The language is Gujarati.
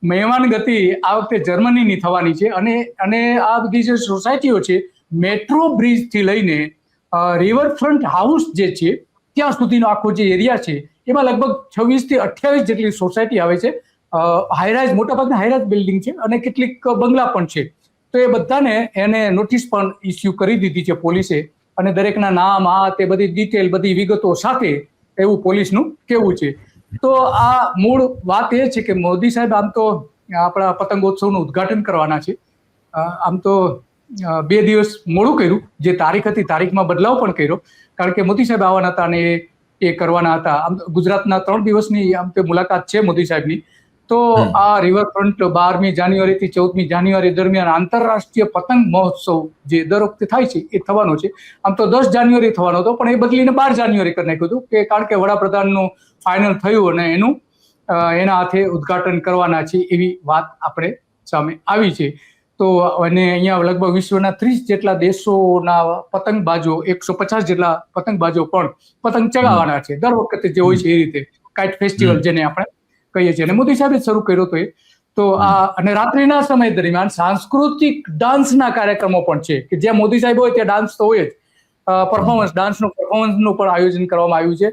મહેમાન ગતિ આ વખતે જર્મનીની થવાની છે અને આ બધી જે સોસાયટીઓ છે મેટ્રો બ્રિજથી લઈને રિવરફ્રન્ટ હાઉસ જે છે ત્યાં સુધીનો આખો જે એરિયા છે એમાં લગભગ 26 થી 28 જેટલી સોસાયટી આવે છે. હાઈરાઇઝ, મોટાભાગના હાઈરાઇઝ બિલ્ડિંગ છે અને કેટલીક બંગલા પણ છે. તો એ બધાને એને નોટિસ પણ ઇસ્યુ કરી દીધી છે પોલીસે, અને દરેકના નામ, તે બધી ડિટેલ, બધી વિગતો સાથે એવું પોલીસનું કહેવું છે. તો આ મૂળ વાત એ છે કે મોદી સાહેબ આમ તો આપણા પતંગોત્સવનું ઉદ્ઘાટન કરવાના છે. આમ તો 2 દિવસ મોડું કર્યું, જે તારીખ હતી તારીખમાં બદલાવ પણ કર્યો, કારણ કે મોદી સાહેબ આવવાના હતા અને એ કરવાના હતા. આમ ગુજરાતના 3 દિવસની આમ તો મુલાકાત છે મોદી સાહેબની. તો આ રિવરફ્રન્ટ 12મી જાન્યુઆરીથી 14મી જાન્યુઆરી દરમિયાન આંતરરાષ્ટ્રીય પતંગ મહોત્સવ જે દર વખતે થાય છે એ થવાનો છે. આમ તો 10 જાન્યુઆરી થવાનો હતો, પણ એ બદલીને 12 જાન્યુઆરી કરી નાખ્યું હતું, કે કારણ કે વડાપ્રધાનનું ફાઇનલ થયું અને એનું એના હાથે ઉદ્ઘાટન કરવાના છે એવી વાત આપણે સામે આવી છે. તો અને અહીંયા લગભગ વિશ્વના 30 જેટલા દેશોના પતંગબાજો, 150 જેટલા પતંગબાજો પણ પતંગ ચગાવવાના છે. દર વખતે જે હોય છે એ રીતે કાઇટ ફેસ્ટિવલ જેને આપણે કહીએ છીએ, અને મોદી સાહેબે શરૂ કર્યો હતો એ. તો અને રાત્રિના સમય દરમિયાન સાંસ્કૃતિક ડાન્સના કાર્યક્રમો પણ છે, કે જ્યાં મોદી સાહેબ હોય ત્યાં ડાન્સ તો હોય જ. ડાન્સનું પરફોર્મન્સનું પણ આયોજન કરવામાં આવ્યું છે.